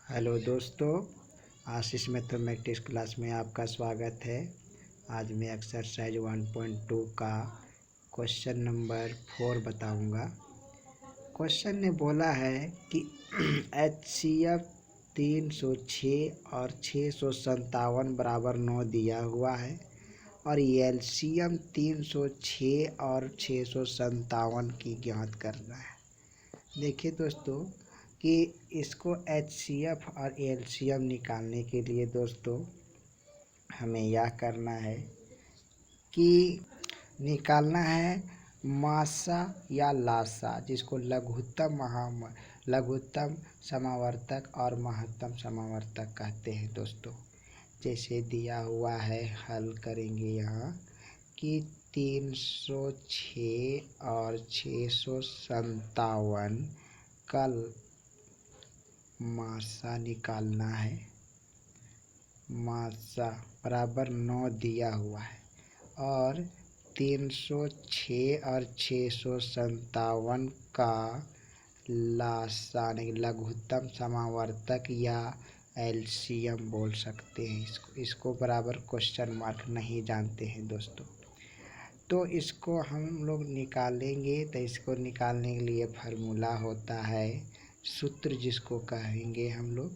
Hello दोस्तों, आशीष mathematics class में आपका स्वागत है। आज मैं एक्सरसाइज 1.2 का क्वेश्चन नंबर 4 बताऊंगा। क्वेश्चन ने बोला है कि HCF 306 और 657 बराबर 9 दिया हुआ है और LCM 306 और 657 की ज्ञात करना है। देखिए दोस्तों कि इसको HCF और LCM निकालने के लिए दोस्तों हमें यह करना है कि निकालना है मासा या लासा, जिसको लघुत्तम समावर्तक और महत्तम समावर्तक कहते हैं दोस्तों। जैसे दिया हुआ है, हल करेंगे यहाँ कि 306 और 657 का मासा निकालना है। मासा बराबर 9 दिया हुआ है और 306 और 657 का लासा लघुत्तम समावर्तक या LCM बोल सकते हैं इसको बराबर क्वेश्चन मार्क नहीं जानते हैं दोस्तों। तो इसको हम लोग निकालेंगे। तो इसको निकालने के लिए फार्मूला होता है, सूत्र जिसको कहेंगे हम लोग।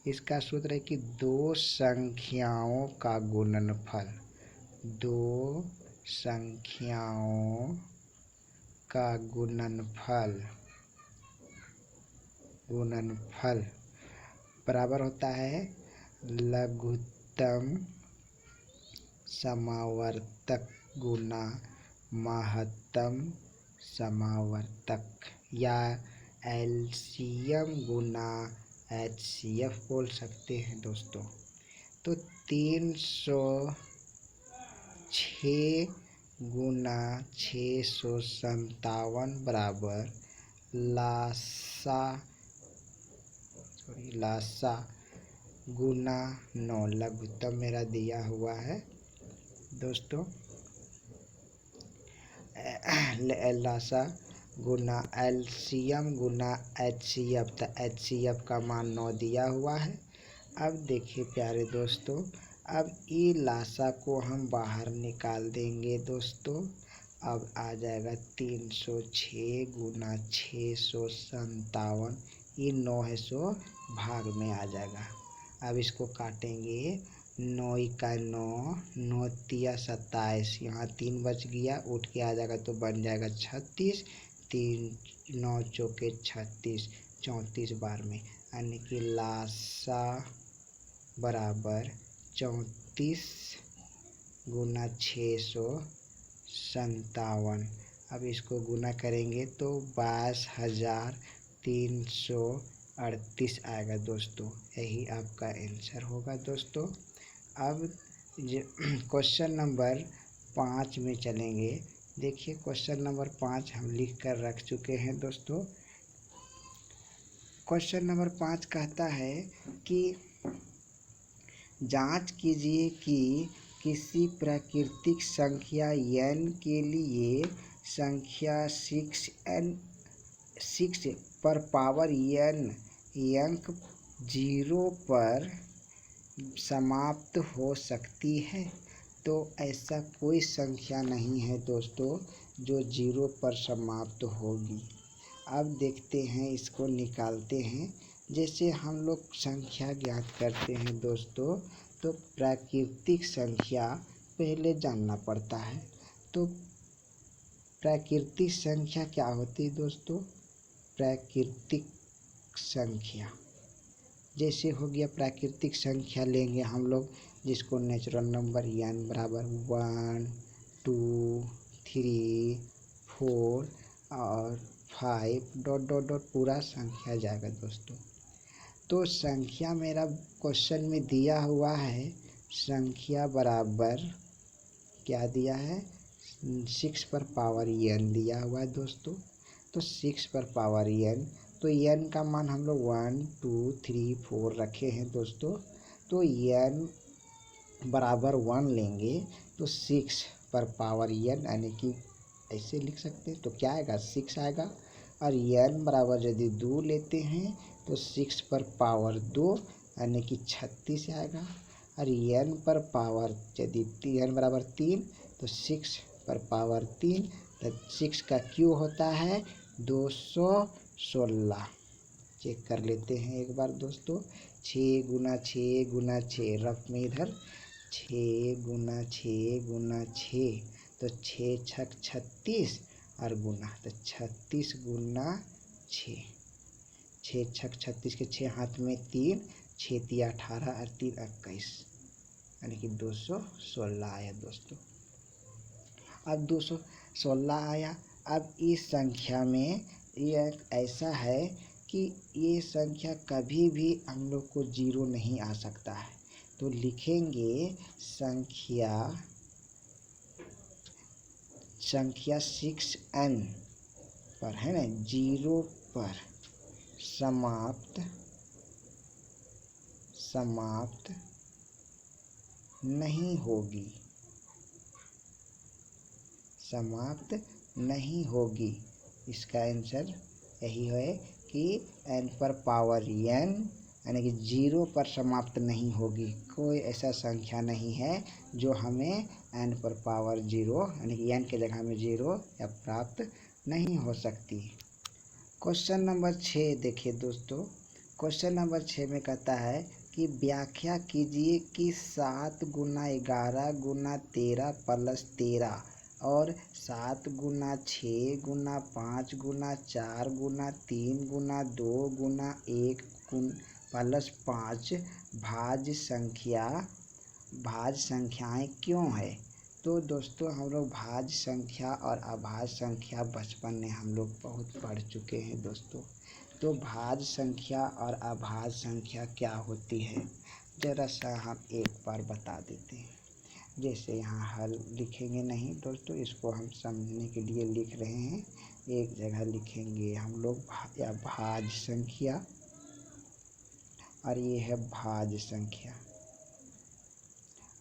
इसका सूत्र है कि दो संख्याओं का गुणनफल, दो संख्याओं का गुणनफल बराबर होता है लघुत्तम समावर्तक गुना महत्तम समावर्तक या LCM गुना HCF बोल सकते हैं दोस्तों। तो 306 गुना 657 बराबर लासा गुना 9, लघुत्तम मेरा दिया हुआ है दोस्तों। लासा गुना LCM गुना HCF, तो HCF का मान 9 दिया हुआ है। अब देखिए प्यारे दोस्तों, अब ये लासा को हम बाहर निकाल देंगे दोस्तों। अब आ जाएगा 306 गुना 657, ये 9 है सो भाग में आ जाएगा। अब इसको काटेंगे, 9 का 9, 9 तिया 27, यहाँ 3 बच गया, उठ के आ जाएगा तो बन जाएगा 36, 3 9 चौके 36, 34 बार में, यानी कि लासा बराबर 34 गुना 657। अब इसको गुना करेंगे तो 22,338 आएगा दोस्तों। यही आपका आंसर होगा दोस्तों। अब क्वेश्चन नंबर 5 में चलेंगे। देखिए क्वेश्चन नंबर 5 हम लिख कर रख चुके हैं दोस्तों। क्वेश्चन नंबर 5 कहता है कि जांच कीजिए कि किसी प्राकृतिक संख्या n के लिए संख्या 6 पर पावर n अंक 0 पर समाप्त हो सकती है। तो ऐसा कोई संख्या नहीं है दोस्तों जो 0 पर समाप्त होगी। अब देखते हैं, इसको निकालते हैं। जैसे हम लोग संख्या ज्ञात करते हैं दोस्तों, तो प्राकृतिक संख्या पहले जानना पड़ता है। तो प्राकृतिक संख्या क्या होती है दोस्तों? प्राकृतिक संख्या जैसे हो गया, प्राकृतिक संख्या लेंगे हम लोग जिसको नेचुरल नंबर n बराबर 1 2 3 4 और 5 डॉट डॉट डॉट पूरा संख्या जाएगा दोस्तों। तो संख्या मेरा क्वेश्चन में दिया हुआ है, संख्या बराबर क्या दिया है? 6 पर पावर n दिया हुआ है दोस्तों। तो 6 पर पावर n, तो n का मान हम लोग 1 2 3 4 रखे हैं दोस्तों। तो n बराबर 1 लेंगे तो 6 पर पावर n, यानी कि ऐसे लिख सकते हैं। तो क्या आएगा? 6 आएगा। और n बराबर यदि 2 लेते हैं तो 6 पर पावर 2 यानी कि 36 आएगा। और n पर पावर यदि n बराबर 3 तो 6 पर पावर 3 तो 6 का क्यू होता है 216। चेक कर लेते हैं एक बार दोस्तों। 6 गुना 6 गुना 6 रफ में इधर 6 गुना 6 गुना 6 तो 6 छक 36 और गुना तो 36 गुना 6 6 छक 36 के 6 हाथ में 3 6 तिया 18 और 3 21 यानी कि 216 आया दोस्तों। अब 216 आया। अब इस संख्या में यह ऐसा है कि ये संख्या कभी भी हम लोग को जीरो नहीं आ सकता है। तो लिखेंगे संख्या 6n पर है ना, जीरो पर समाप्त नहीं होगी, इसका आंसर यही है कि n पर पावर n यानी कि जीरो पर समाप्त नहीं होगी। कोई ऐसा संख्या नहीं है जो हमें n पर पावर 0 यानी कि n के जगह में 0 या प्राप्त नहीं हो सकती। क्वेश्चन नंबर 6 देखिए दोस्तों। क्वेश्चन नंबर 6 में कहता है कि व्याख्या कीजिए कि 7 गुना 11 गुना 13 प्लस 13 और 7 गुना 6 गुना 5 गुना 4 गुना 3 गुना 2 गुना 1 प्लस 5 भाज्य संख्याएं क्यों है। तो दोस्तों हम लोग भाज्य संख्या और अभाज्य संख्या बचपन में हम लोग बहुत पढ़ चुके हैं दोस्तों। तो भाज्य संख्या और अभाज्य संख्या क्या होती है ज़रा सा हम एक बार बता देते हैं। जैसे यहाँ हल लिखेंगे नहीं दोस्तों, इसको हम समझने के लिए लिख रहे हैं। एक जगह लिखेंगे हम लोग भाज्य संख्या और ये है भाज्य संख्या।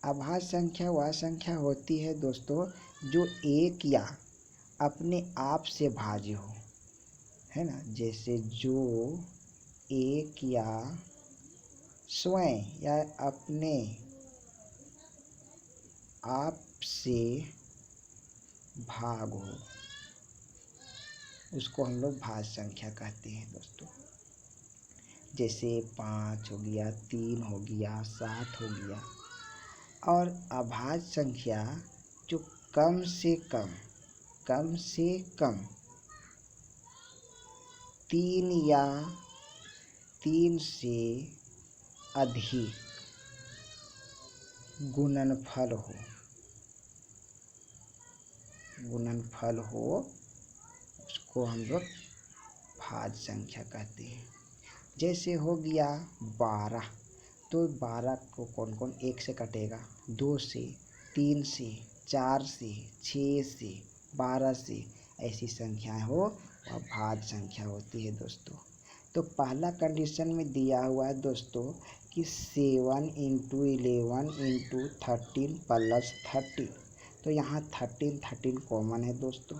अभाज्य संख्या वह संख्या होती है दोस्तों जो एक या अपने आप से भाज्य हो, है ना। जैसे जो एक या स्वयं या अपने आप से भाग हो, उसको हम लोग भाज्य संख्या कहते हैं दोस्तों। जैसे 5 हो गया, 3 हो गया, 7 हो गया। और अभाज्य संख्या जो कम से कम 3 या 3 से अधिक गुणनफल हो उसको हम लोग भाज्य संख्या कहते हैं। जैसे हो गया 12, तो 12 को कौन कौन 1 से कटेगा, 2 से, 3 से, 4 से, 6 से, 12 से, ऐसी संख्याएं हो वह भाज्य संख्या होती है दोस्तों। तो पहला कंडीशन में दिया हुआ है दोस्तों कि 7 × 11 × 13 प्लस 13, तो यहाँ 13 कॉमन है दोस्तों।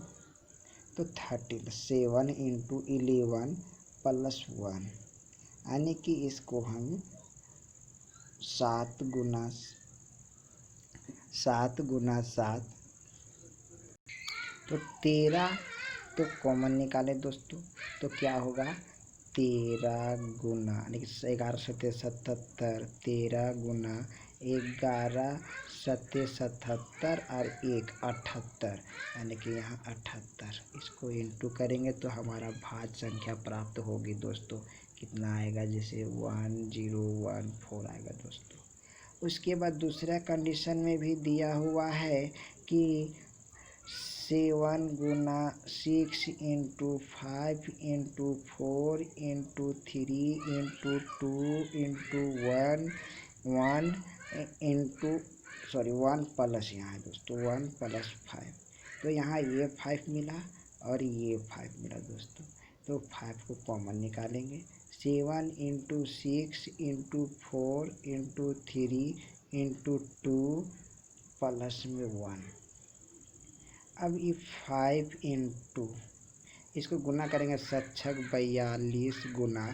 तो 13 7 × 11 प्लस 1 यानी कि इसको हम 7 गुना 7 तो 13 तो कॉमन निकाले दोस्तों, तो क्या होगा 13 गुना यानी कि 11 7 77, 13 गुना 11 7 77 और 1 78 यानी कि यहाँ 78। इसको इंटू करेंगे तो हमारा भाज्य संख्या प्राप्त होगी दोस्तों। कितना आएगा, जैसे 1014 आएगा दोस्तों। उसके बाद दूसरा कंडीशन में भी दिया हुआ है कि 7 गुना 6 × 5 × 4 × 3 × 2 × 1 प्लस यहाँ है दोस्तों 1 प्लस 5, तो यहाँ ये 5 मिला और ये 5 मिला दोस्तों। तो 5 को कॉमन निकालेंगे, 7 × 6 × 4 × 3 × 2 प्लस में 1। अब ये 5 × इसको गुना करेंगे 7 × 42 गुना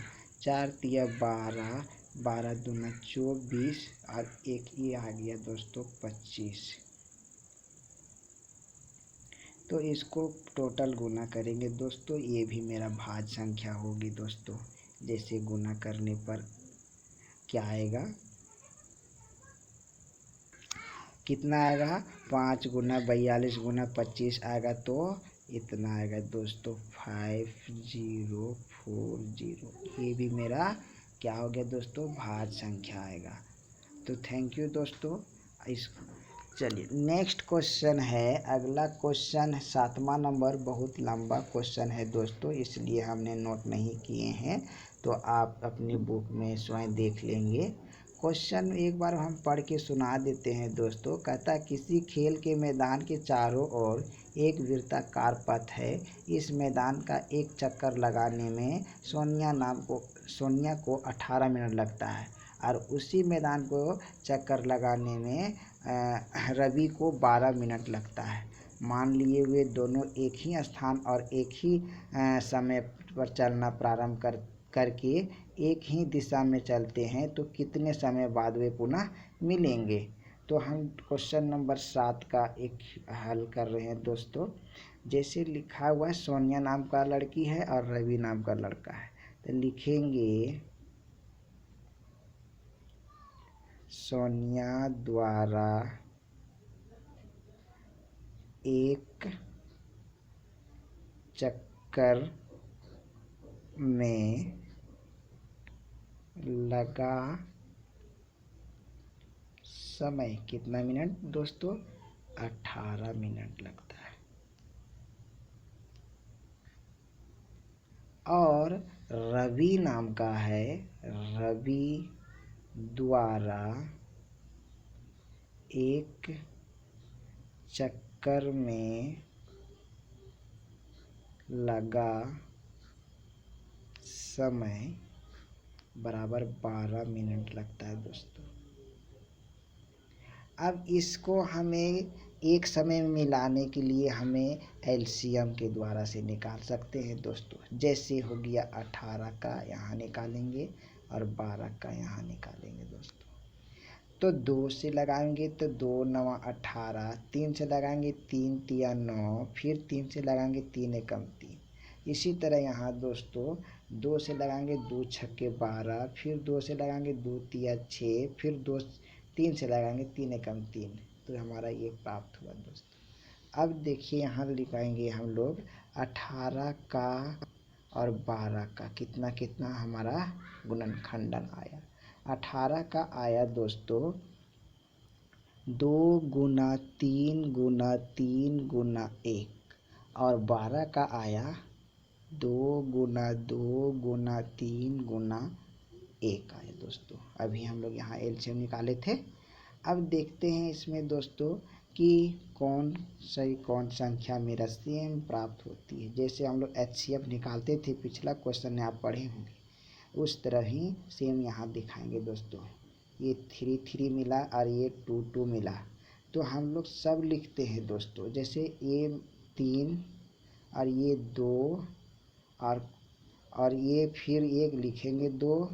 4 तिया 12, 12 दूना 24 और एक ये आ गया दोस्तों 25। तो इसको टोटल गुना करेंगे दोस्तों, ये भी मेरा भाज्य संख्या होगी दोस्तों। जैसे गुना करने पर क्या आएगा, कितना आएगा, 5 गुना 42 गुना 25 आएगा, तो इतना आएगा दोस्तों 5040। ये भी मेरा क्या हो गया दोस्तों, भाज्य संख्या आएगा। तो थैंक यू दोस्तों। इस चलिए नेक्स्ट क्वेश्चन है, अगला क्वेश्चन 7वां नंबर, बहुत लंबा क्वेश्चन है दोस्तों, इसलिए हमने नोट नहीं किए हैं, तो आप अपनी बुक में स्वयं देख लेंगे। क्वेश्चन एक बार हम पढ़ के सुना देते हैं दोस्तों। कहता किसी खेल के मैदान के चारों ओर एक वृत्ताकार पथ है। इस मैदान का एक चक्कर लगाने में सोनिया को 18 मिनट लगता है और उसी मैदान को चक्कर लगाने में रवि को 12 मिनट लगता है। मान लिए वे दोनों एक ही स्थान और एक ही समय पर चलना प्रारंभ करके एक ही दिशा में चलते हैं, तो कितने समय बाद वे पुनः मिलेंगे। तो हम क्वेश्चन नंबर 7 का एक हल कर रहे हैं दोस्तों। जैसे लिखा हुआ है, सोनिया नाम का लड़की है और रवि नाम का लड़का है, तो लिखेंगे सोनिया द्वारा एक चक्कर में लगा समय कितना मिनट दोस्तों, 18 मिनट लगता है। और रवि नाम का है, रवि द्वारा एक चक्कर में लगा समय बराबर 12 मिनट लगता है दोस्तों। अब इसको हमें एक समय में मिलाने के लिए हमें एलसीएम के द्वारा से निकाल सकते हैं दोस्तों। जैसे हो गया 18 का यहाँ निकालेंगे और 12 का यहाँ निकालेंगे दोस्तों। तो 2 से लगाएंगे तो 2 9 18, 3 से लगाएंगे 3 तिया 9, फिर 3 से लगाएंगे 3 एकम 3। इसी तरह यहाँ दोस्तों 2 से लगाएंगे 2 छक्के 12, फिर 2 से लगाएंगे 2 तिया 6, फिर 3 से लगाएंगे 3 एकम 3। तो हमारा ये प्राप्त हुआ दोस्तों। अब देखिए यहाँ लिखाएंगे हम लोग 18 का और 12 का कितना कितना हमारा गुणनखंडन आया। 18 का आया दोस्तों 2 गुना 3 गुना 3 गुना 1, और 12 का आया 2 गुना 2 गुना 3 गुना 1 आया दोस्तों। अभी हम लोग यहाँ एलसीएम निकाले थे। अब देखते हैं इसमें दोस्तों कि कौन संख्या मेरा सेम प्राप्त होती है। जैसे हम लोग एचसीएफ निकालते थे, पिछला क्वेश्चन में आप पढ़े होंगे, उस तरह ही सेम यहाँ दिखाएंगे दोस्तों। ये 3 3 मिला और ये 2 2 मिला, तो हम लोग सब लिखते हैं दोस्तों। जैसे ये 3 और ये 2 और ये फिर 1 लिखेंगे 2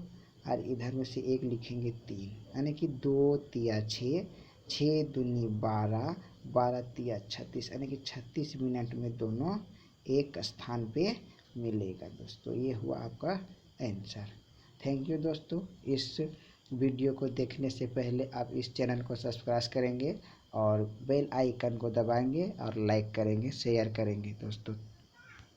और इधर में से 1 लिखेंगे 3, यानी कि 2 तिया 6, 6 दूनी 12, 12 तिया 36, यानी कि 36 मिनट में दोनों एक स्थान पे मिलेगा दोस्तों। ये हुआ आपका आंसर। थैंक यू दोस्तों। इस वीडियो को देखने से पहले आप इस चैनल को सब्सक्राइब करेंगे और बेल आइकन को दबाएंगे और लाइक करेंगे, शेयर करेंगे दोस्तों।